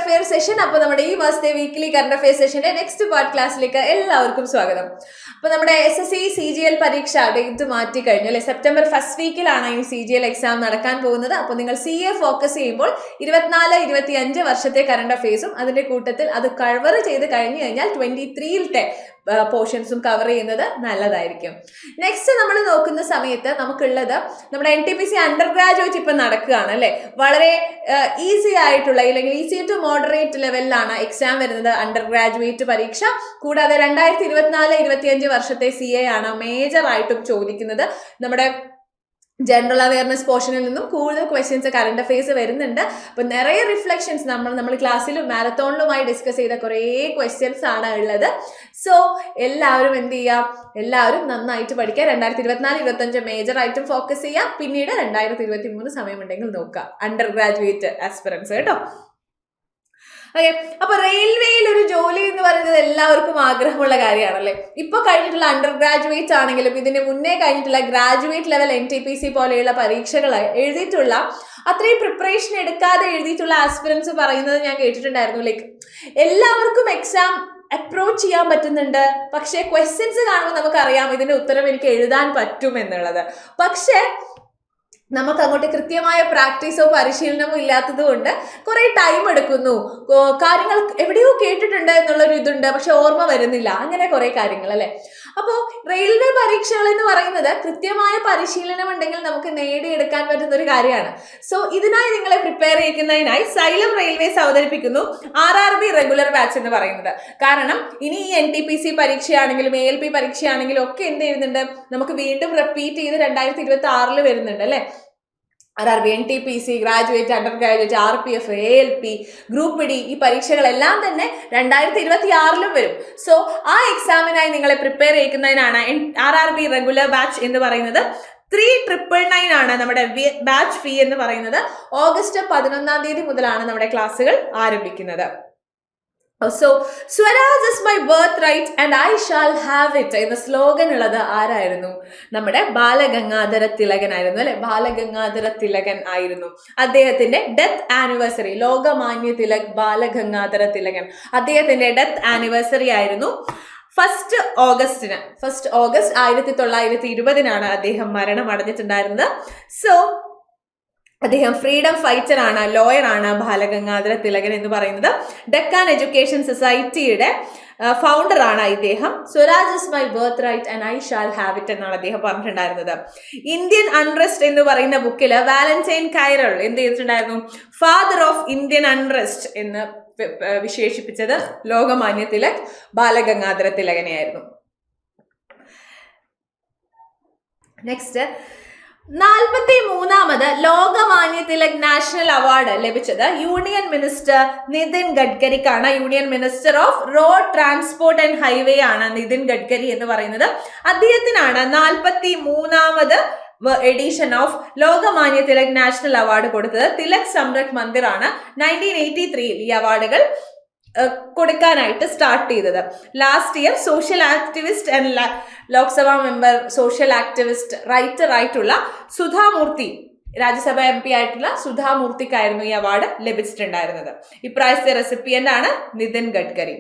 Affair session. അപ്പോൾ നമ്മുടെ ഈ മാസത്തെ വീക്ക്ലി കറണ്ട് അഫെയർ സെഷന്റെ നെക്സ്റ്റ് പാർട്ട് ക്ലാസ്സിലേക്ക് എല്ലാവർക്കും സ്വാഗതം. അപ്പോൾ നമ്മുടെ SSC CGL പരീക്ഷ ഡേറ്റ് മാറ്റി കഴിഞ്ഞു അല്ലെ. സെപ്റ്റംബർ ഫസ്റ്റ് വീക്കിലാണ് ഈ CGL എക്സാം നടക്കാൻ പോകുന്നത്. അപ്പോൾ നിങ്ങൾ CA ഫോക്കസ് ചെയ്യുമ്പോൾ 24-25 വർഷത്തെ കറണ്ട് അഫെയർസും അതിന്റെ കൂട്ടത്തിൽ അത് കവർ ചെയ്ത് കഴിഞ്ഞു കഴിഞ്ഞാൽ 23-ത്തെ പോർഷൻസും കവർ ചെയ്യുന്നത് നല്ലതായിരിക്കും. നെക്സ്റ്റ് നമ്മൾ നോക്കുന്ന സമയത്ത് നമുക്കുള്ളത് നമ്മുടെ NTPC അണ്ടർ ഗ്രാജുവേറ്റ് ഇപ്പം നടക്കുകയാണ് അല്ലെ. വളരെ ഈസി ആയിട്ടുള്ള അല്ലെങ്കിൽ ഈസി ടു മോഡറേറ്റ് ലെവലിലാണ് എക്സാം വരുന്നത് അണ്ടർ ഗ്രാജുവേറ്റ് പരീക്ഷ. കൂടാതെ 2024-25 വർഷത്തെ CA ആണ് മേജർ ആയിട്ടും ചോദിക്കുന്നത്. നമ്മുടെ ജനറൽ അവയർനെസ് പോർഷനിൽ നിന്നും കൂടുതൽ ക്വസ്റ്റ്യൻസ് കറണ്ട് അഫെയർസ് വരുന്നുണ്ട്. അപ്പൊ നിറയെ റിഫ്ലക്ഷൻസ് നമ്മൾ ക്ലാസ്സിലും മാരത്തോണിലുമായി ഡിസ്കസ് ചെയ്ത കുറേ ക്വസ്റ്റ്യൻസ് ആണ് ഉള്ളത്. സോ എല്ലാവരും എന്ത് ചെയ്യാം, എല്ലാവരും നന്നായിട്ട് പഠിക്കുക. 2024-25 മേജർ ആയിട്ടും ഫോക്കസ് ചെയ്യാം. പിന്നീട് 2023 സമയമുണ്ടെങ്കിൽ നോക്കുക അണ്ടർ ഗ്രാജുവേറ്റ് ആസ്പിറൻസ് കേട്ടോ. ഓക്കെ, അപ്പൊ റെയിൽവേയിൽ ഒരു ജോലി എന്ന് പറയുന്നത് എല്ലാവർക്കും ആഗ്രഹമുള്ള കാര്യമാണല്ലേ. ഇപ്പൊ കഴിഞ്ഞിട്ടുള്ള അണ്ടർ ഗ്രാജുവേറ്റ് ആണെങ്കിലും ഇതിന് മുന്നേ കഴിഞ്ഞിട്ടുള്ള ഗ്രാജുവേറ്റ് ലെവൽ NTPC പോലെയുള്ള പരീക്ഷകൾ എഴുതിയിട്ടുള്ള അത്രയും പ്രിപ്പറേഷൻ എടുക്കാതെ എഴുതിയിട്ടുള്ള ആസ്പിറൻസ് പറയുന്നത് ഞാൻ കേട്ടിട്ടുണ്ടായിരുന്നു. ലൈക്ക് എല്ലാവർക്കും എക്സാം അപ്രോച്ച് ചെയ്യാൻ പറ്റുന്നുണ്ട്, പക്ഷെ ക്വസ്റ്റ്യൻസ് കാണുമ്പോൾ നമുക്കറിയാം ഇതിന്റെ ഉത്തരം എനിക്ക് എഴുതാൻ പറ്റും എന്നുള്ളത്. പക്ഷെ നമുക്ക് അങ്ങോട്ട് കൃത്യമായ പ്രാക്ടീസോ പരിശീലനമോ ഇല്ലാത്തത് കൊണ്ട് കുറെ ടൈം എടുക്കുന്നു. കാര്യങ്ങൾ എവിടെയോ കേട്ടിട്ടുണ്ട് എന്നുള്ളൊരു ഇതുണ്ട്, പക്ഷെ ഓർമ്മ വരുന്നില്ല. അങ്ങനെ കുറെ കാര്യങ്ങൾ അല്ലെ. അപ്പോൾ റെയിൽവേ പരീക്ഷകൾ എന്ന് പറയുന്നത് കൃത്യമായ പരിശീലനം ഉണ്ടെങ്കിൽ നമുക്ക് നേടിയെടുക്കാൻ പറ്റുന്ന ഒരു കാര്യമാണ്. സോ ഇതിനായി നിങ്ങളെ പ്രിപ്പയർ ചെയ്യുന്നതിനായി സൈലം റെയിൽവേസ് അവതരിപ്പിക്കുന്നു RRB റെഗുലർ ബാച്ച് എന്ന് പറയുന്നത്. കാരണം ഇനി ഈ NTPC പരീക്ഷയാണെങ്കിലും ALP പരീക്ഷയാണെങ്കിലും ഒക്കെ എന്ത് ചെയ്യുന്നുണ്ട്, നമുക്ക് വീണ്ടും റിപ്പീറ്റ് ചെയ്ത് 2026 വരുന്നുണ്ട് അല്ലെ. RRB, NTPC, graduate, under graduate, RPF, ALP, group D ഈ പരീക്ഷകളെല്ലാം തന്നെ 2026 വരും. സോ ആ എക്സാമിനായി നിങ്ങളെ പ്രിപ്പയർ ചെയ്യുന്നതിനാണ് RRB റെഗുലർ ബാച്ച് എന്ന് പറയുന്നത്. 3,999 ആണ് നമ്മുടെ ബാച്ച് ഫീ എന്ന് പറയുന്നത്. ഓഗസ്റ്റ് 11 മുതലാണ് നമ്മുടെ ക്ലാസ്സുകൾ ആരംഭിക്കുന്നത്. So Swaraj is my birthright and I shall have it എന്ന സ്ലോഗൻ ഉള്ളത് ആരായിരുന്നു? നമ്മുടെ ബാലഗംഗാധര തിലകനായിരുന്നു അല്ലെ. ബാലഗംഗാധര തിലകൻ ആയിരുന്നു. അദ്ദേഹത്തിന്റെ ഡെത്ത് ആനിവേഴ്സറി, ലോകമാന്യ തിലക് ബാലഗംഗാധര തിലകൻ, അദ്ദേഹത്തിന്റെ ഡെത്ത് ആനിവേഴ്സറി ആയിരുന്നു 1 ഓഗസ്റ്റ് 1920 അദ്ദേഹം മരണമടഞ്ഞിട്ടുണ്ടായിരുന്നത്. സോ അദ്ദേഹം ഫ്രീഡം ഫൈറ്റർ ആണ്, ലോയർ ആണ് ബാലഗംഗാധര തിലകൻ എന്ന് പറയുന്നത്. ഡെക്കാൻ എഡ്യൂക്കേഷൻ സൊസൈറ്റിയുടെ ഫൗണ്ടർ ആണ് ഇദ്ദേഹം. Swaraj is my birthright and I shall have it എന്നാണ് അദ്ദേഹം പറഞ്ഞിട്ടുണ്ടായിരുന്നത്. ഇന്ത്യൻ അൺറെസ്റ്റ് എന്ന് പറയുന്ന ബുക്കിൽ വാലന്റൈൻ കൈറൽ എന്ത് ചെയ്തിട്ടുണ്ടായിരുന്നു, ഫാദർ ഓഫ് ഇന്ത്യൻ അൺറെസ്റ്റ് എന്ന് വിശേഷിപ്പിച്ചത് ലോകമാന്യ തിലക് ബാലഗംഗാധര തിലകനെയായിരുന്നു. നെക്സ്റ്റ് 43ാമത് ലോകമാന്യ തിലക് നാഷണൽ അവാർഡ് ലഭിച്ചത് യൂണിയൻ മിനിസ്റ്റർ നിതിൻ ഗഡ്കരിക്കാണ്. Union minister of road transport and highway ആണ് നിതിൻ ഗഡ്കരി എന്ന് പറയുന്നത്. അദ്ദേഹത്തിനാണ് 43ാമത് edition of Lokmanya Tilak national award കൊടുത്തത്. തിലക് സമ്രക് മന്ദിർ ആണ് 1983 ഈ അവാർഡുകൾ കൊടുക്കാനായിട്ട് സ്റ്റാർട്ട് ചെയ്തത്. Last year social activist and Lok Sabha member, social activist, writer ആയിട്ടുള്ള സുധാമൂർത്തി, രാജ്യസഭ MP ആയിട്ടുള്ള സുധാമൂർത്തിക്കായിരുന്നു ഈ അവാർഡ് ലഭിച്ചിട്ടുണ്ടായിരുന്നത്. ഇപ്രാവശ്യത്തെ റെസിപ്പിയന്റ് ആണ് നിതിൻ ഗഡ്കരി.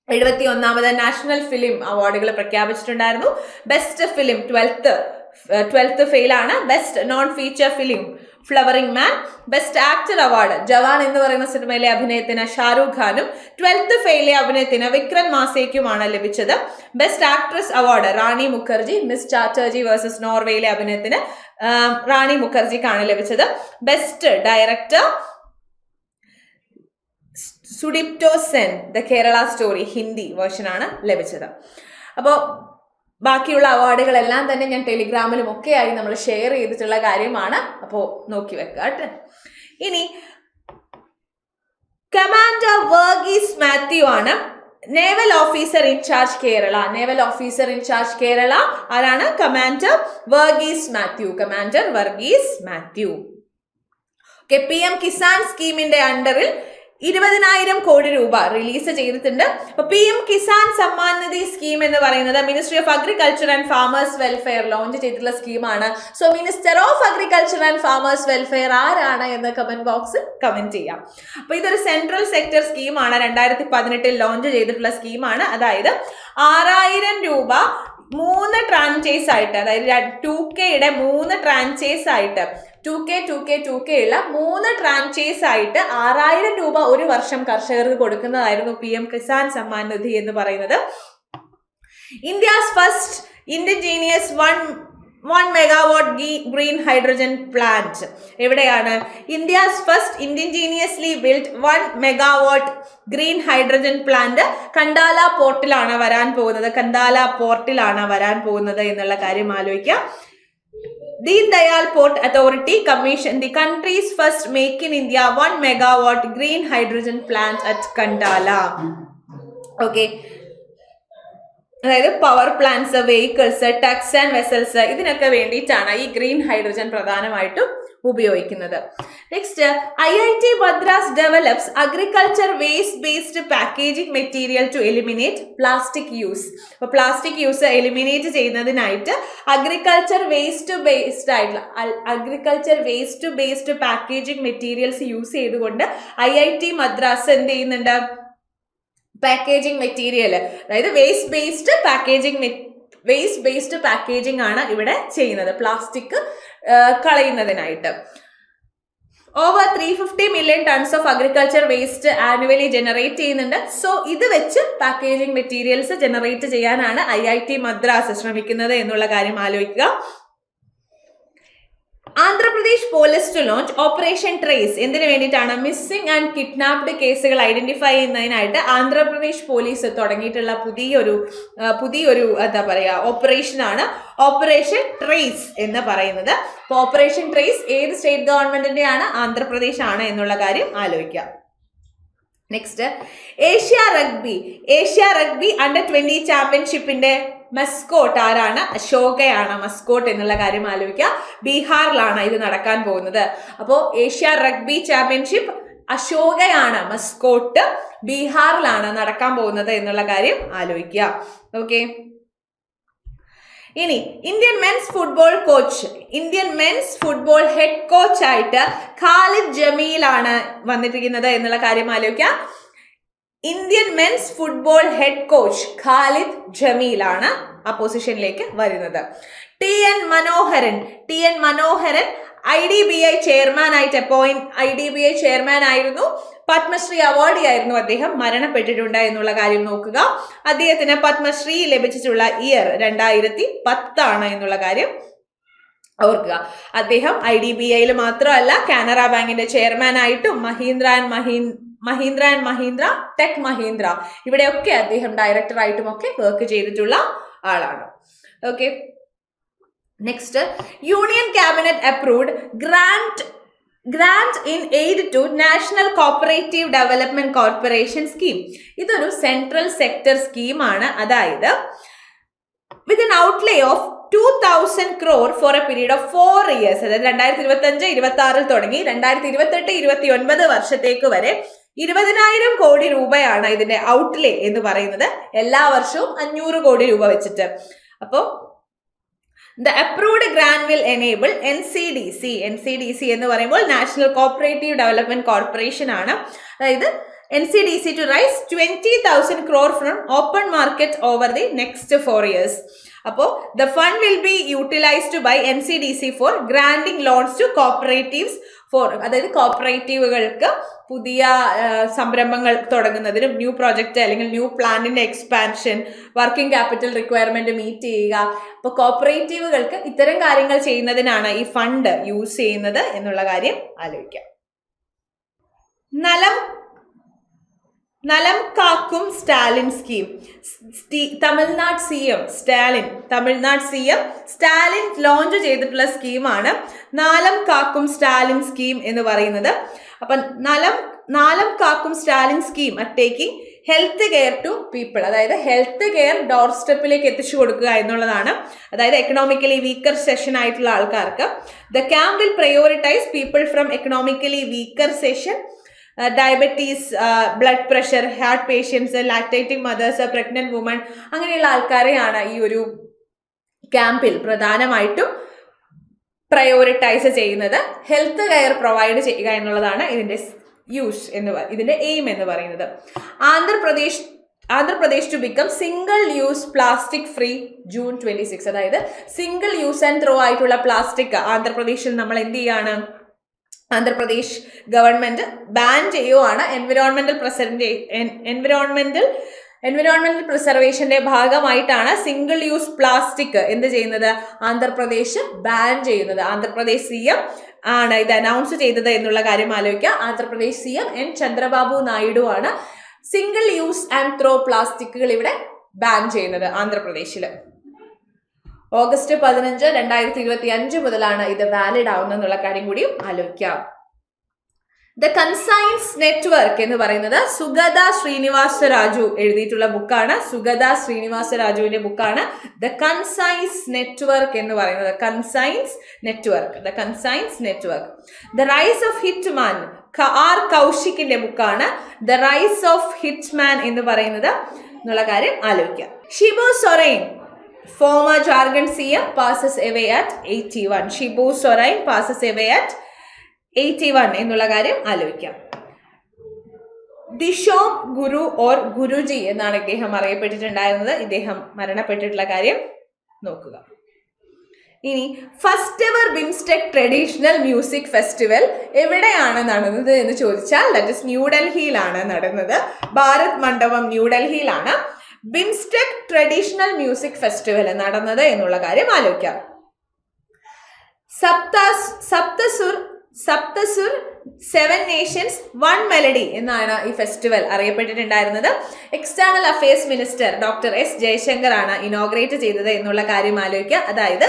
71ാമത് നാഷണൽ ഫിലിം അവാർഡുകൾ പ്രഖ്യാപിച്ചിട്ടുണ്ടായിരുന്നു. ബെസ്റ്റ് ഫിലിം 12th ഫെയിൽ ആണ്. Best non feature film flowering man. Best actor award Jawan എന്ന് പറയുന്ന സിനിമയിലെ അഭിനയത്തിന് ഷാരൂഖ് ഖാനും 12th ഫെയിലെ അഭിനയത്തിന് വിക്രം മാസേക്കുമാണ് ലഭിച്ചത്. Best actress award Rani Mukherji, Mrs Chatterjee versus നോർവേയിലെ അഭിനയത്തിന് റാണി മുഖർജിക്കാണ് ലഭിച്ചത്. Best director Sudipto Sen, the Kerala story Hindi വേർഷനാണ് ലഭിച്ചത്. അപ്പോൾ ബാക്കിയുള്ള അവാർഡുകളെല്ലാം തന്നെ ഞാൻ ടെലിഗ്രാമിലും ഒക്കെയായി നമ്മൾ ഷെയർ ചെയ്തിട്ടുള്ള കാര്യമാണ്. അപ്പോൾ നോക്കി വെക്കുക കേട്ടോ. ഇനി കമാൻഡർ വർഗീസ് മാത്യു ആണ് naval officer in charge Kerala. Naval officer in charge Kerala ആരാണ്? Commander Varghese Mathew. Commander Varghese Mathew. PM Kisan സ്കീമിന്റെ അണ്ടറിൽ 20,000 കോടി രൂപ റിലീസ് ചെയ്തിട്ടുണ്ട്. അപ്പൊ PM കിസാൻ സമ്മാൻ നിധി സ്കീം എന്ന് പറയുന്നത് ministry of agriculture and farmers welfare launch ചെയ്തിട്ടുള്ള സ്കീമാണ്. So minister of agriculture and farmers welfare ആരാണ് എന്ന് കമന്റ് ബോക്സിൽ കമന്റ് ചെയ്യാം. അപ്പൊ ഇതൊരു സെൻട്രൽ സെക്ടർ സ്കീമാണ്, 2018 ലോഞ്ച് ചെയ്തിട്ടുള്ള സ്കീമാണ്. അതായത് 6,000 രൂപ 3 ട്രാൻചേസ് ആയിട്ട്, അതായത് 2Kയുടെ 3 ട്രാൻചേസ് ആയിട്ട്, 2K ഉള്ള 3 ട്രാൻചേസ് ആയിട്ട് 6,000 രൂപ ഒരു വർഷം കർഷകർക്ക് കൊടുക്കുന്നതായിരുന്നു PM കിസാൻ സമ്മാൻ നിധി എന്ന് പറയുന്നത്. India's first indigenous 1 megawatt green hydrogen plant എവിടെയാണ്? India's first indigenously build 1 megawatt green hydrogen plant Kandla പോർട്ടിലാണ് വരാൻ പോകുന്നത് എന്നുള്ള കാര്യം ആലോചിക്കുക. Deen Dayal Port Authority commissioned the country's first Make in India 1 megawatt green hydrogen plant at Kandala. Okay. അതായത് power plants, vehicles, tugs and vessels ഇതിനൊക്കെ വേണ്ടിയിട്ടാണ് ഈ ഗ്രീൻ ഹൈഡ്രജൻ പ്രധാനമായിട്ടും ഉപയോഗിക്കുന്നത്. Next, IIT Madras develops agriculture waste based packaging material to eliminate plastic use. അപ്പോൾ plastic use eliminate ചെയ്യുന്നതിനായിട്ട് agriculture waste based packaging materials use ചെയ്തുകൊണ്ട് IIT Madras എന്ത് ചെയ്യുന്നുണ്ട്? പാക്കേജിംഗ് മെറ്റീരിയൽ, അതായത് വേസ്റ്റ് ബേസ്ഡ് പാക്കേജിംഗ് ആണ് ഇവിടെ ചെയ്യുന്നത്, പ്ലാസ്റ്റിക് കളയുന്നതിനായിട്ട്. Over 350 million tons of agriculture waste annually generate ചെയ്യുന്നുണ്ട്. സോ ഇത് വെച്ച് പാക്കേജിംഗ് മെറ്റീരിയൽസ് ജനറേറ്റ് ചെയ്യാനാണ് IIT മദ്രാസ് ശ്രമിക്കുന്നത് എന്നുള്ള കാര്യം ആലോചിക്കുക. Andhra Pradesh police to launch operation trace. എന്തിനു വേണ്ടിയിട്ടാണ്? മിസ്സിംഗ് ആൻഡ് കിഡ്നാപ്ഡ് കേസുകൾ ഐഡന്റിഫൈ ചെയ്യുന്നതിനായിട്ട് ആന്ധ്രാപ്രദേശ് പോലീസ് തുടങ്ങിയിട്ടുള്ള പുതിയൊരു എന്താ പറയുക ഓപ്പറേഷനാണ് ഓപ്പറേഷൻ ട്രേസ് എന്ന് പറയുന്നത്. അപ്പോൾ ഓപ്പറേഷൻ ട്രേസ് ഏത് സ്റ്റേറ്റ് ഗവൺമെന്റിന്റെയാണ്? ആന്ധ്രാപ്രദേശ് ആണ് എന്നുള്ള കാര്യം ആലോചിക്കാം. നെക്സ്റ്റ്, ഏഷ്യ റഗ്ബി അണ്ടർ-20 ചാമ്പ്യൻഷിപ്പിന്റെ മസ്കോട്ട് ആരാണ്? അശോകയാണ് മസ്കോട്ട് എന്നുള്ള കാര്യം ആലോചിക്കുക. ബീഹാറിലാണ് ഇത് നടക്കാൻ പോകുന്നത്. അപ്പോൾ ഏഷ്യ റഗ്ബി ചാമ്പ്യൻഷിപ്പ് അശോകയാണ് മസ്കോട്ട്, ബീഹാറിലാണ് നടക്കാൻ പോകുന്നത് എന്നുള്ള കാര്യം ആലോചിക്കുക. ഓക്കെ, ഇനി Indian men's football head coach ആയിട്ട് ഖാലിദ് ജമീലാണ് വന്നിരിക്കുന്നത് എന്നുള്ള കാര്യം ആലോചിക്കുക. Indian men's football head coach Khalid ജമീലാണ് ആ പൊസിഷനിലേക്ക് വരുന്നത്. TN മനോഹരൻ IDBI ചെയർമാൻ ആയിരുന്നു. പത്മശ്രീ അവാർഡിയായിരുന്നു അദ്ദേഹം. മരണപ്പെട്ടിട്ടുണ്ട് എന്നുള്ള കാര്യം നോക്കുക. അദ്ദേഹത്തിന് പത്മശ്രീ ലഭിച്ചിട്ടുള്ള ഇയർ 2010 എന്നുള്ള കാര്യം ഓർക്കുക. അദ്ദേഹം IDBIയിൽ മാത്രമല്ല കാനറ ബാങ്കിന്റെ ചെയർമാൻ ആയിട്ടും മഹീന്ദ്ര ആൻഡ് ടെക് മഹീന്ദ്ര ഇവിടെയൊക്കെ അദ്ദേഹം ഡയറക്ടർ ആയിട്ടും ഒക്കെ വർക്ക് ചെയ്തിട്ടുള്ള ആളാണ്. Okay, next, union cabinet approved grant in aid to national cooperative development corporation scheme. ഇതൊരു സെൻട്രൽ സെക്ടർ സ്കീമാണ്. അതായത് വിത്ത് an outlay of 2,000 crore for a period of 4 years. അതായത് 2025-26 തുടങ്ങി 2028-29 വർഷത്തേക്ക് വരെ 20,000 കോടി രൂപയാണ് ഇതിന്റെ ഔട്ട്ലേ എന്ന് പറയുന്നത്. എല്ലാ വർഷവും 500 കോടി രൂപ വെച്ചിട്ട്. അപ്പോൾ The approved grant will enable NCDC എന്ന് പറയുമ്പോൾ നാഷണൽ കോപ്പറേറ്റീവ് ഡെവലപ്മെന്റ് കോർപ്പറേഷൻ ആണ്. അതായത് NCDC to raise 20,000 crore from open market over the next 4 years. അപ്പോൾ the fund will be utilized by NCDC for granting loans to cooperatives അതായത് കോപ്പറേറ്റീവുകൾക്ക് പുതിയ സംരംഭങ്ങൾ തുടങ്ങുന്നതിനും ന്യൂ പ്രോജക്റ്റ് അല്ലെങ്കിൽ ന്യൂ പ്ലാന്റിന്റെ expansion, working capital requirement meet ചെയ്യുക. അപ്പോൾ കോപ്പറേറ്റീവുകൾക്ക് ഇത്തരം കാര്യങ്ങൾ ചെയ്യുന്നതിനാണ് ഈ ഫണ്ട് യൂസ് ചെയ്യുന്നത് എന്നുള്ള കാര്യം ആലോചിക്കാം. നലം കാക്കും Stalin scheme. Tamil Nadu CM Stalin launch ചെയ്തിട്ടുള്ള സ്കീമാണ് നാലം കാക്കും സ്റ്റാലിൻ സ്കീം എന്ന് പറയുന്നത്. അപ്പം നാലം കാക്കും Stalin scheme taking health care to people, അതായത് ഹെൽത്ത് കെയർ ഡോർ സ്റ്റെപ്പിലേക്ക് എത്തിച്ചു കൊടുക്കുക എന്നുള്ളതാണ്. അതായത് എക്കണോമിക്കലി വീക്കർ സെഷൻ ആയിട്ടുള്ള ആൾക്കാർക്ക് the camp will prioritise people from economically weaker section diabetes, blood pressure, heart patients, lactating mothers, pregnant woman, അങ്ങനെയുള്ള ആൾക്കാരെയാണ് ഈ ഒരു ക്യാമ്പിൽ പ്രധാനമായിട്ടും പ്രയോറിറ്റൈസ് ചെയ്യുന്നത്. ഹെൽത്ത് കെയർ പ്രൊവൈഡ് ചെയ്യുക എന്നുള്ളതാണ് ഇതിന്റെ ഇതിന്റെ എയിം എന്ന് പറയുന്നത്. Andhra Pradesh to become single use plastic free June 26. അതായത് സിംഗിൾ യൂസ് ആൻഡ് ത്രോ ആയിട്ടുള്ള പ്ലാസ്റ്റിക് ആന്ധ്രാപ്രദേശിൽ നമ്മൾ എന്ത് ചെയ്യാണ്, ആന്ധ്രാപ്രദേശ് ഗവൺമെന്റ് ബാൻ ചെയ്യുവാണ്. എൻവിറോൺമെന്റൽ പ്രിസർവേഷന്റെ ഭാഗമായിട്ടാണ് സിംഗിൾ യൂസ് പ്ലാസ്റ്റിക് എന്ത് ചെയ്യുന്നത്, ആന്ധ്രാപ്രദേശ് ബാൻ ചെയ്യുന്നത്. ആന്ധ്രാപ്രദേശ് CM ആണ് ഇത് അനൗൺസ് ചെയ്തത് എന്നുള്ള കാര്യം ആലോചിക്കുക. ആന്ധ്രാപ്രദേശ് CM N ചന്ദ്രബാബു നായിഡു ആണ് സിംഗിൾ യൂസ് ആൻഡ് ത്രോ പ്ലാസ്റ്റിക്കുകൾ ഇവിടെ ബാൻ ചെയ്യുന്നത് ആന്ധ്രാപ്രദേശില്. ഓഗസ്റ്റ് 15, 2025 മുതലാണ് ഇത് വാലിഡ് ആവുന്നെന്നുള്ള കാര്യം കൂടിയും ആലോചിക്കാം. ദ കൺസൈൻസ് നെറ്റ്വർക്ക് എന്ന് പറയുന്നത് സുഗത ശ്രീനിവാസ രാജു എഴുതിയിട്ടുള്ള ബുക്കാണ്. സുഗത ശ്രീനിവാസ രാജുവിന്റെ ബുക്കാണ് ദ കൺസൈൻസ് നെറ്റ്വർക്ക് എന്ന് പറയുന്നത്. The conscience network. The rise of Hitman R കൗശിക്കിന്റെ ബുക്കാണ് ദ റൈസ് ഓഫ് ഹിറ്റ്മാൻ എന്ന് പറയുന്നത് എന്നുള്ള കാര്യം ആലോചിക്കുക. Shibu സൊറൈൻ former Jharkhand CM passes away at 81. Shibu സൊറൈൻ passes away at 81 എന്നുള്ള കാര്യം ആലോചിക്കാം. ദിഷോം ഗുരു ഓർ ഗുരുജി എന്നാണ് ഇദ്ദേഹം അറിയപ്പെട്ടിട്ടുണ്ടായിരുന്നത്. ഇദ്ദേഹം മരണപ്പെട്ടിട്ടുള്ള കാര്യം നോക്കുക. ഇനി first ever BIMSTEC traditional music festival എവിടെയാണ് നടന്നത് എന്ന് ചോദിച്ചാൽ ദാറ്റ് ഇസ് ന്യൂഡൽഹിയിലാണ് നടന്നത്. ഭാരത് മണ്ഡപം ന്യൂഡൽഹിയിലാണ് ബിംസ്റ്റെക് ട്രഡീഷണൽ മ്യൂസിക് ഫെസ്റ്റിവൽ നടന്നത് എന്നുള്ള കാര്യം ആലോചിക്കാം. സപ്തസുർ 7 നേഷൻസ് 1 മെലഡി എന്നാണ് ഈ ഫെസ്റ്റിവൽ അറിയപ്പെട്ടിട്ടുണ്ടായിരുന്നത്. External affairs minister doctor S Jaishankar ആണ് ഇനോഗ്രേറ്റ് ചെയ്തത് എന്നുള്ള കാര്യം ആലോചിക്കുക. അതായത്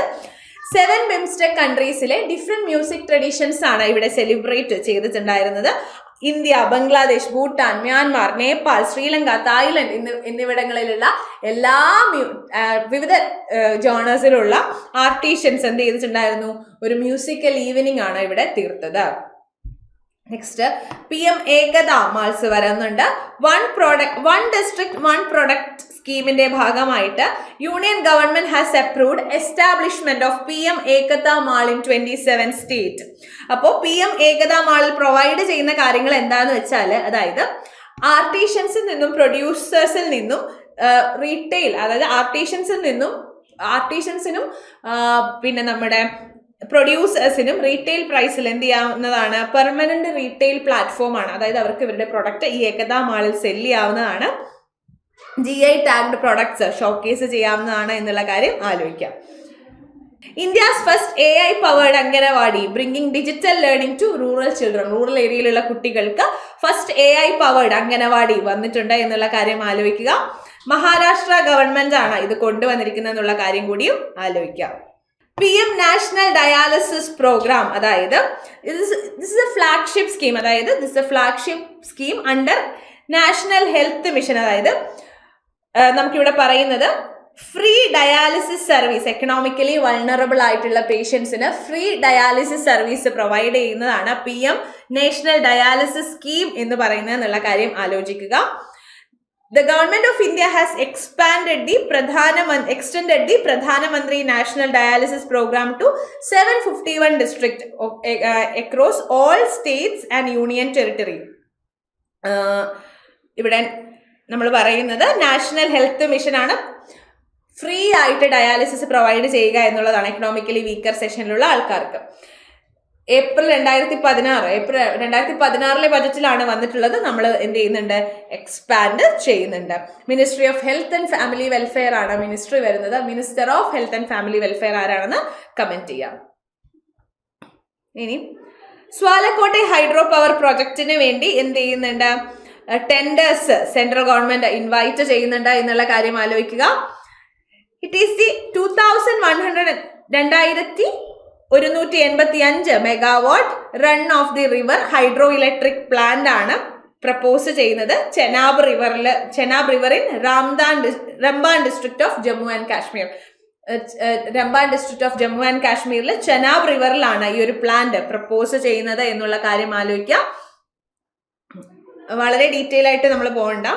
7 ബിംസ്റ്റെക് കൺട്രീസിലെ ഡിഫറെന്റ് മ്യൂസിക് ട്രഡീഷൻസ് ആണ് ഇവിടെ സെലിബ്രേറ്റ് ചെയ്തിട്ടുണ്ടായിരുന്നത്. India, Bangladesh, Bhutan, Myanmar, Nepal, Sri Lanka, Thailand എന്നിവിടങ്ങളിലുള്ള എല്ലാ വിവിധ ജോണേഴ്സിലുള്ള ആർട്ടിഷ്യൻസ് എന്ത് ചെയ്തിട്ടുണ്ടായിരുന്നു, ഒരു മ്യൂസിക്കൽ ഈവനിങ് ആണ് ഇവിടെ തീർത്തത്. നെക്സ്റ്റ് PM ഏകത മാൾസ് വരുന്നുണ്ട്. 1 ഡിസ്ട്രിക്ട് 1 പ്രൊഡക്റ്റ് സ്കീമിന്റെ ഭാഗമായിട്ട് union government has approved establishment of PM Ekta mall in 27 state. അപ്പോൾ PM ഏകത മാളിൽ പ്രൊവൈഡ് ചെയ്യുന്ന കാര്യങ്ങൾ എന്താന്ന് വെച്ചാൽ, അതായത് ആർട്ടിഷ്യൻസിൽ നിന്നും പ്രൊഡ്യൂസേഴ്സിൽ നിന്നും റീറ്റെയിൽ, അതായത് ആർട്ടിഷ്യൻസിനും പിന്നെ നമ്മുടെ പ്രൊഡ്യൂസേഴ്സിനും റീറ്റെയിൽ പ്രൈസിൽ എന്ത് ചെയ്യാവുന്നതാണ്, പെർമനന്റ് റീറ്റെയിൽ പ്ലാറ്റ്ഫോം ആണ്. അതായത് അവർക്ക് ഇവരുടെ പ്രൊഡക്റ്റ് ഈ ഏകത മാളിൽ സെല് ചെയ്യാവുന്നതാണ്. GI ടാഗ്ഡ് പ്രൊഡക്ട്സ് ഷോക്കേസ് ചെയ്യാവുന്നതാണ് എന്നുള്ള കാര്യം ആലോചിക്കാം. India's first AI powered anganwadi bringing digital learning to rural children. Rural ഏരിയയിലുള്ള കുട്ടികൾക്ക് ഫസ്റ്റ് AI പവേർഡ് അംഗനവാടി വന്നിട്ടുണ്ട് എന്നുള്ള കാര്യം ആലോചിക്കുക. മഹാരാഷ്ട്ര ഗവൺമെന്റ് ആണ് ഇത് കൊണ്ടുവന്നിരിക്കുന്നത് എന്നുള്ള കാര്യം കൂടിയും ആലോചിക്കാം. PM നാഷണൽ ഡയാലിസിസ് പ്രോഗ്രാം, അതായത് this is a flagship scheme, അതായത് this is a flagship scheme under national health mission. അതായത് നമുക്കിവിടെ പറയുന്നത് free dialysis service, economically vulnerable ആയിട്ടുള്ള പേഷ്യൻസിന് ഫ്രീ ഡയാലിസിസ് സർവീസ് പ്രൊവൈഡ് ചെയ്യുന്നതാണ് PM നാഷണൽ ഡയാലിസിസ് സ്കീം എന്ന് പറയുന്നത് എന്നുള്ള കാര്യം ആലോചിക്കുക. The government of India has extended the Pradhan Mantri National Dialysis Program to 751 districts across all states and union territory. ഇവിടെ നമ്മൾ പറയുന്നത് നാഷണൽ ഹെൽത്ത് മിഷൻ ആണ് ഫ്രീ ആയിട്ട് ഡയാലിസിസ് പ്രൊവൈഡ് ചെയ്യുക എന്നുള്ളതാണ് എക്കണോമിക്കലി വീക്കർ സെക്ഷനിലുള്ള ആൾക്കാർക്ക്. ഏപ്രിൽ 2016 ബജറ്റിലാണ് വന്നിട്ടുള്ളത്. നമ്മൾ എന്ത് ചെയ്യുന്നുണ്ട്, എക്സ്പാൻഡ് ചെയ്യുന്നുണ്ട്. Ministry of health and family welfare ആണ് മിനിസ്ട്രി വരുന്നത്. Minister of health and family welfare ആരാണെന്ന് കമന്റ് ചെയ്യാം. ഇനി സ്വാലക്കോട്ടെ ഹൈഡ്രോ പവർ പ്രൊജക്ടിന് വേണ്ടി എന്ത് ചെയ്യുന്നുണ്ട്, ടെൻഡേഴ്സ് സെൻട്രൽ ഗവൺമെന്റ് ഇൻവൈറ്റ് ചെയ്യുന്നുണ്ട് എന്നുള്ള കാര്യം ആലോചിക്കുക. It is the 2185 megawatt run off the river hydro electric plant ആണ് പ്രപ്പോസ് ചെയ്യുന്നത് Chenab river in Ramban district of Jammu and Kashmir. കാശ്മീരിലെ ചെനാബ് റിവറിലാണ് ഈ ഒരു പ്ലാന്റ് പ്രപ്പോസ് ചെയ്യുന്നത് എന്നുള്ള കാര്യം ആലോചിക്കാം. വളരെ ഡീറ്റെയിൽ ആയിട്ട് നമ്മൾ പോകണ്ട.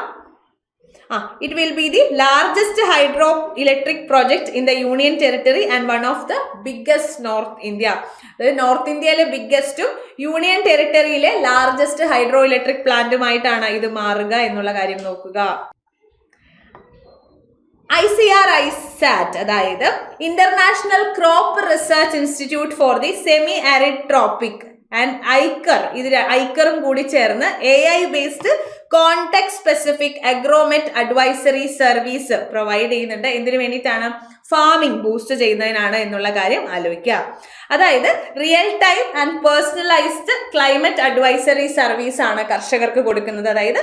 It will be the largest hydroelectric project in the Union Territory and one of the biggest North India. North ഇന്ത്യയിലെ ബിഗ്ഗസ്റ്റും യൂണിയൻ ടെറിട്ടറിയിലെ ലാർജസ്റ്റ് ഹൈഡ്രോ ഇലക്ട്രിക് പ്ലാന്റുമായിട്ടാണ് ഇത് മാറുക എന്നുള്ള കാര്യം നോക്കുക. ICR ISAT, അതായത് international crop research institute for the semi arid tropic and ഐക്കറും കൂടി ചേർന്ന് AI based context specific agromet advisory service provide ചെയ്യുന്നുണ്ട്. എന്തിനു വേണ്ടിയിട്ടാണ്? ഫാമിംഗ് ബൂസ്റ്റ് ചെയ്യുന്നതിനാണ് എന്നുള്ള കാര്യം ആലോചിക്കുക. അതായത് real time and personalised climate advisory service ആണ് കർഷകർക്ക് കൊടുക്കുന്നത്. അതായത്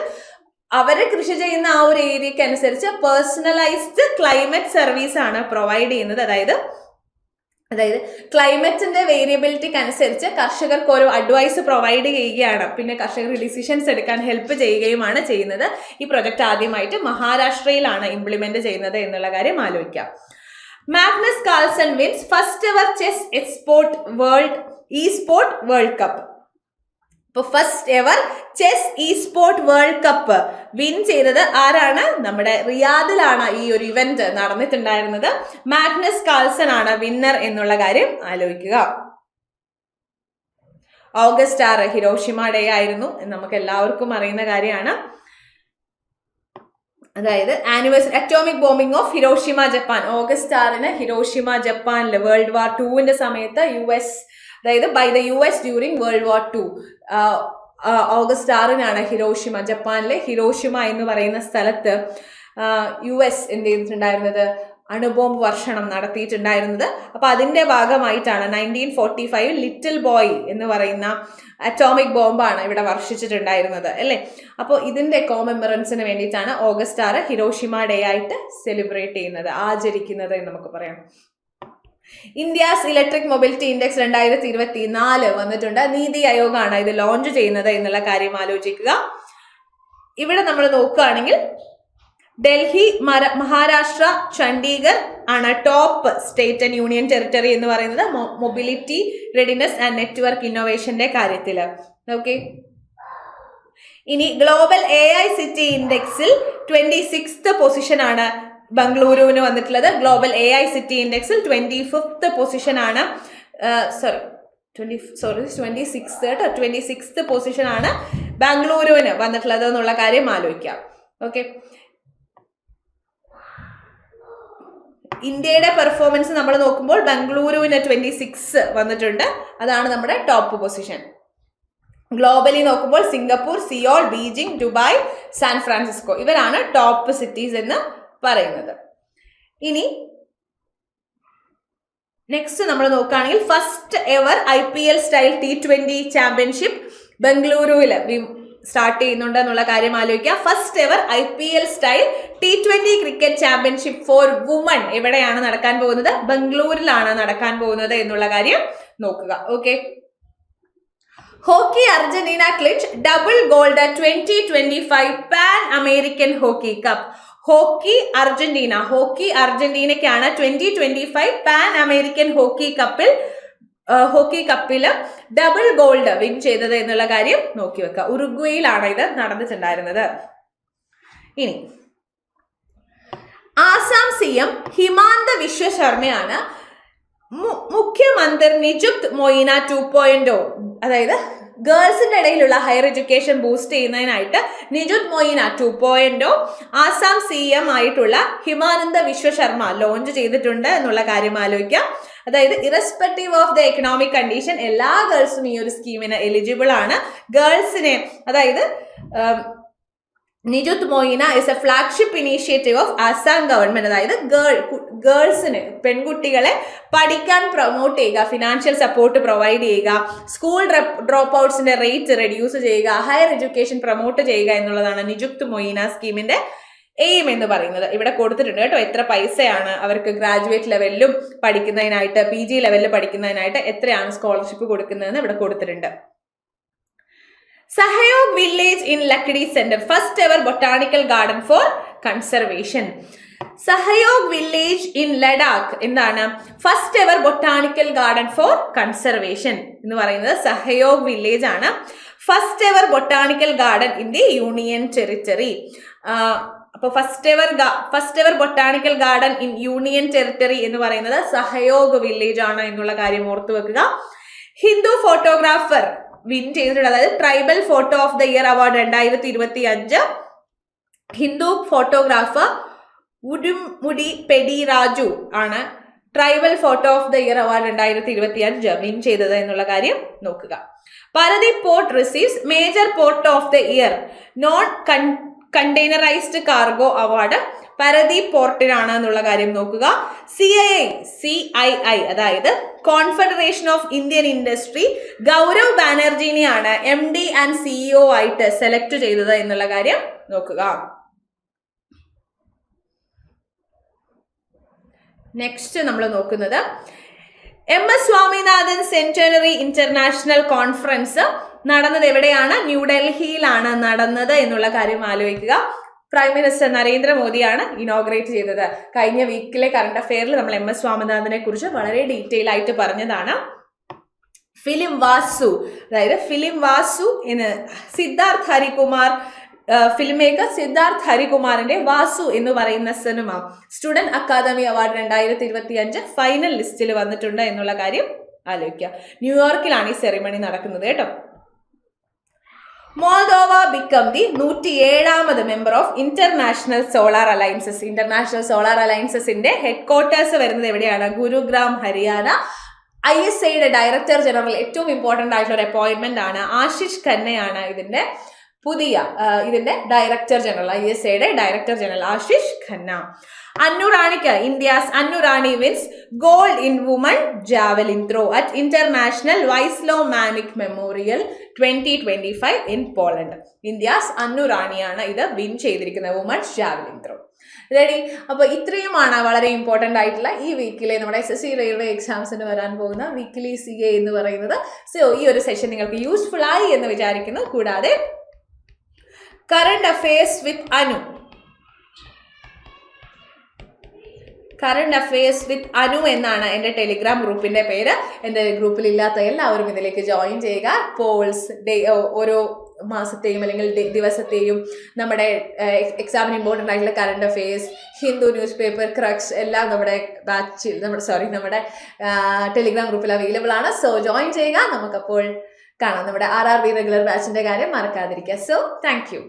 അവര് കൃഷി ചെയ്യുന്ന ആ ഒരു ഏരിയക്ക് അനുസരിച്ച് പേഴ്സണലൈസ്ഡ് ക്ലൈമറ്റ് സർവീസ് ആണ് പ്രൊവൈഡ് ചെയ്യുന്നത്. അതായത് ക്ലൈമറ്റിന്റെ വേരിയബിലിറ്റിക്ക് അനുസരിച്ച് കർഷകർക്ക് ഓരോ അഡ്വൈസ് പ്രൊവൈഡ് ചെയ്യുകയാണ്. പിന്നെ കർഷകർ ഡിസിഷൻസ് എടുക്കാൻ ഹെൽപ്പ് ചെയ്യുകയുമാണ് ചെയ്യുന്നത്. ഈ പ്രൊജക്ട് ആദ്യമായിട്ട് മഹാരാഷ്ട്രയിലാണ് ഇംപ്ലിമെന്റ് ചെയ്യുന്നത് എന്നുള്ള കാര്യം ആലോചിക്കാം. Magnus Carlsen wins first ever chess esport world cup. ഇപ്പൊ first ever chess esport world cup win ചെയ്തത് ആരാണ്? നമ്മുടെ റിയാദിലാണ് ഈ ഒരു ഇവന്റ് നടന്നിട്ടുണ്ടായിരുന്നത്. മാഗ്നസ് കാൾസൺ ആണ് വിന്നർ എന്നുള്ള കാര്യം ആലോചിക്കുക. ഓഗസ്റ്റ് 6 ഹിരോഷിമ ഡേ ആയിരുന്നു, നമുക്ക് എല്ലാവർക്കും അറിയുന്ന കാര്യമാണ്. അതായത് anniversary atomic bombing of Hiroshima Japan. August 6 Hiroshima ജപ്പാനിൽ World War II സമയത്ത് by the US during World War II. August 6 Hiroshima, ജപ്പാനിലെ ഹിരോഷിമ എന്ന് പറയുന്ന സ്ഥലത്ത് US എന്ത് ചെയ്തിട്ടുണ്ടായിരുന്നത്? അണുബോംബ് വർഷണം നടത്തിയിട്ടുണ്ടായിരുന്നത്. അപ്പൊ അതിന്റെ ഭാഗമായിട്ടാണ് 1945 ലിറ്റിൽ ബോയ് എന്ന് പറയുന്ന അറ്റോമിക് ബോംബാണ് ഇവിടെ വർഷിച്ചിട്ടുണ്ടായിരുന്നത് അല്ലെ. അപ്പോൾ ഇതിന്റെ കോമെമറൻസിന് വേണ്ടിയിട്ടാണ് ഓഗസ്റ്റ് 6 ഹിരോഷിമ ഡേ ആയിട്ട് സെലിബ്രേറ്റ് ചെയ്യുന്നത്, ആചരിക്കുന്നത് എന്ന് നമുക്ക് പറയാം. ഇന്ത്യാസ് ഇലക്ട്രിക് മൊബിലിറ്റി ഇൻഡെക്സ് 2024 വന്നിട്ടുണ്ട്. നീതി ആയോഗാണ് ഇത് ലോഞ്ച് ചെയ്യുന്നത് എന്നുള്ള കാര്യം ആലോചിക്കുക. ഇവിടെ നമ്മൾ നോക്കുകയാണെങ്കിൽ ഡൽഹി, മഹാരാഷ്ട്ര, ചണ്ഡീഗഡ് ആണ് top state and union territory എന്ന് പറയുന്നത് മൊബിലിറ്റി റെഡിനെസ് ആൻഡ് നെറ്റ്വർക്ക് ഇന്നോവേഷന്റെ കാര്യത്തിൽ. ഓക്കെ, ഇനി ഗ്ലോബൽ AI സിറ്റി ഇൻഡെക്സിൽ 26th പൊസിഷനാണ് ബംഗളൂരുവിന് വന്നിട്ടുള്ളത്. ഗ്ലോബൽ AI സിറ്റി ഇൻഡെക്സിൽ 25th പൊസിഷനാണ് 26th പൊസിഷനാണ് ബാംഗ്ലൂരുവിന് വന്നിട്ടുള്ളത് എന്നുള്ള കാര്യം ആലോചിക്കാം. ഓക്കെ, ഇന്ത്യയുടെ പെർഫോമൻസ് നമ്മൾ നോക്കുമ്പോൾ ബംഗളൂരുവിന് 26 വന്നിട്ടുണ്ട്. അതാണ് നമ്മുടെ ടോപ്പ് പൊസിഷൻ. ഗ്ലോബലി നോക്കുമ്പോൾ Singapore, Seoul, Beijing, Dubai, San Francisco ഇവരാണ് ടോപ്പ് സിറ്റീസ് എന്ന് പറയുന്നത്. ഇനി നെക്സ്റ്റ് നമ്മൾ നോക്കുകയാണെങ്കിൽ first ever IPL style T20 championship ബംഗളൂരുവിൽ സ്റ്റാർട്ട് ചെയ്യുന്നുണ്ട് എന്നുള്ള കാര്യം ആലോചിക്കുക. First ever IPL style T20 cricket championship for women എവിടെയാണ് നടക്കാൻ പോകുന്നത്? ബംഗളൂരിലാണ് നടക്കാൻ പോകുന്നത് എന്നുള്ള കാര്യം നോക്കുക. Okay, hockey Argentina clinch double gold 2025 Pan American hockey cup. Hockey അർജന്റീനയ്ക്കാണ് 2025 പാൻ അമേരിക്കൻ ഹോക്കി കപ്പിൽ ഡബിൾ ഗോൾഡ് വിൻ ചെയ്തത് എന്നുള്ള കാര്യം നോക്കി വെക്കുക. ഉറുഗ്വേയിലാണ് ഇത് നടന്നിട്ടുണ്ടായിരുന്നത്. ഇനി ആസാം CM ഹിമാന്ത വിശ്വ ശർമ്മയാണ് മുഖ്യമന്ത്രി നിജുത് മൊയ്ന 2.0, അതായത് ഗേൾസിന്റെ ഇടയിലുള്ള ഹയർ എഡ്യൂക്കേഷൻ ബൂസ്റ്റ് ചെയ്യുന്നതിനായിട്ട് നിജുത് മൊയ്ന 2.0 ആസാം CM ആയിട്ടുള്ള ഹിമാനന്ദ വിശ്വ ശർമ്മ ലോഞ്ച് ചെയ്തിട്ടുണ്ട് എന്നുള്ള കാര്യം ആലോചിക്കാം. അതായത് irrespective of the economic condition എല്ലാ ഗേൾസും ഈ ഒരു സ്കീമിന് എലിജിബിൾ ആണ്. ഗേൾസിനെ, അതായത് Nijut Moina is a flagship initiative of Assam government. അതായത് ഗേൾസിന്, പെൺകുട്ടികളെ പഠിക്കാൻ പ്രൊമോട്ട് ചെയ്യുക, ഫിനാൻഷ്യൽ സപ്പോർട്ട് പ്രൊവൈഡ് ചെയ്യുക, സ്കൂൾ ഡ്രോപ്പ് ഔട്ട്സിന്റെ റേറ്റ് റെഡ്യൂസ് ചെയ്യുക, ഹയർ എഡ്യൂക്കേഷൻ പ്രൊമോട്ട് ചെയ്യുക എന്നുള്ളതാണ് നിജുത് മൊയ്ന സ്കീമിന്റെ എയിം എന്ന് പറയുന്നത്. ഇവിടെ കൊടുത്തിട്ടുണ്ട് കേട്ടോ, എത്ര പൈസയാണ് അവർക്ക് ഗ്രാജുവേറ്റ് ലെവലിലും പഠിക്കുന്നതിനായിട്ട്, PG ലെവലിൽ പഠിക്കുന്നതിനായിട്ട് എത്രയാണ് സ്കോളർഷിപ്പ് കൊടുക്കുന്നതെന്ന് ഇവിടെ കൊടുത്തിട്ടുണ്ട്. സഹയോഗ് വില്ലേജ് ഇൻ ലക്ഡി centre first ever botanical garden for conservation. Sahyog village in Ladakh എന്താണ് first ever botanical garden for conservation എന്ന് പറയുന്നത് സഹയോഗ് വില്ലേജ് ആണ്. First ever botanical garden in the union territory. അപ്പോൾ first ever botanical garden in union territory എന്ന് പറയുന്നത് Sahyog village ആണ് എന്നുള്ള കാര്യം ഓർത്തു വെക്കുക. ഹിന്ദു ഫോട്ടോഗ്രാഫർ വിൻ ചെയ്തിട്ടുണ്ട്, അതായത് tribal photo of the year award 2025 Hindu photographer ഉടുമുടി പെടി രാജു ആണ് tribal photo of the year award 2025 win ചെയ്തത് എന്നുള്ള കാര്യം നോക്കുക. Paradip port receives major port of the year non containerized cargo award Paradip പോർട്ടിനാണ് എന്നുള്ള കാര്യം നോക്കുക. CII അതായത് confederation of Indian industry Gaurav ബാനർജിനെയാണ് MD ആൻഡ് CEO ആയിട്ട് സെലക്ട് ചെയ്തത് എന്നുള്ള കാര്യം നോക്കുക. നെക്സ്റ്റ് നമ്മൾ നോക്കുന്നത് MS Swaminathan centenary international conference നടന്നത് എവിടെയാണ്? ന്യൂഡൽഹിയിലാണ് നടന്നത് എന്നുള്ള കാര്യം ആലോചിക്കുക. പ്രൈം മിനിസ്റ്റർ നരേന്ദ്രമോദിയാണ് ഇനോഗ്രേറ്റ് ചെയ്തത്. കഴിഞ്ഞ വീക്കിലെ കറണ്ട് അഫെയറിൽ നമ്മൾ MS സ്വാമിനാഥനെ കുറിച്ച് വളരെ ഡീറ്റെയിൽ ആയിട്ട് പറഞ്ഞതാണ്. ഫിലിം വാസു, അതായത് ഫിലിം വാസു എന്ന് സിദ്ധാർത്ഥ് ഹരികുമാർ ഫിലിം മേക്കർ സിദ്ധാർത്ഥ് ഹരികുമാറിന്റെ വാസു എന്ന് പറയുന്ന cinema student academy award 2025 final ലിസ്റ്റിൽ വന്നിട്ടുണ്ട് എന്നുള്ള കാര്യം ആലോചിക്കുക. ന്യൂയോർക്കിലാണ് ഈ സെറിമണി നടക്കുന്നത് കേട്ടോ. മോൾഡോവ ബിക്കം ദി 107ാമത് member of international solar alliances. International solar അലയൻസസിന്റെ ഹെഡ് ക്വാർട്ടേഴ്സ് വരുന്നത് എവിടെയാണ്? ഗുരുഗ്രാം, ഹരിയാന. ISAയുടെ ഡയറക്ടർ ജനറൽ ഏറ്റവും ഇമ്പോർട്ടന്റ് ആയിട്ടുള്ള ഒരു അപ്പോയിന്റ്മെന്റ് ആണ്. ആശിഷ് ഖന്നയാണ് ഇതിന്റെ ഡയറക്ടർ ജനറൽ. ISAയുടെ ഡയറക്ടർ ജനറൽ ആശിഷ് ഖന്ന. അന്നുറാണിക്ക് India's Annu Rani wins gold in women javelin throw at international Wieslaw Maniak memorial 2025 in Poland. India's അന്നുറാണിയാണ് ഇത് വിൻ ചെയ്തിരിക്കുന്നത്, വുമൺസ് ജാവലിൻ ത്രോ. റെഡി? അപ്പോൾ ഇത്രയുമാണ് വളരെ ഇമ്പോർട്ടൻ്റ് ആയിട്ടുള്ള ഈ വീക്കിലെ നമ്മുടെ SSC റെയിൽവേ എക്സാംസിന് വരാൻ പോകുന്ന വീക്കിലി CA എന്ന് പറയുന്നത്. സോ ഈ ഒരു സെഷൻ നിങ്ങൾക്ക് യൂസ്ഫുൾ ആയി എന്ന് വിചാരിക്കുന്നു. കൂടാതെ കറണ്ട് അഫെയർസ് വിത്ത് അനു എന്നാണ് എൻ്റെ ടെലിഗ്രാം ഗ്രൂപ്പിന്റെ പേര്. എൻ്റെ ഗ്രൂപ്പിൽ ഇല്ലാത്ത എല്ലാവരും ഇതിലേക്ക് ജോയിൻ ചെയ്യുക. പോൾസ് ഓരോ മാസത്തെയും അല്ലെങ്കിൽ ദിവസത്തെയും നമ്മുടെ എക്സാമിന് ഇമ്പോർട്ടൻ്റ് ആയിട്ടുള്ള current affairs, Hindu news paper, crux എല്ലാം നമ്മുടെ നമ്മുടെ ടെലിഗ്രാം ഗ്രൂപ്പിൽ അവൈലബിൾ ആണ്. സോ ജോയിൻ ചെയ്യുക. നമുക്കപ്പോൾ കാണാം. നമ്മുടെ RRB റെഗുലർ ബാച്ചിന്റെ കാര്യം മറക്കാതിരിക്കുക. So thank you.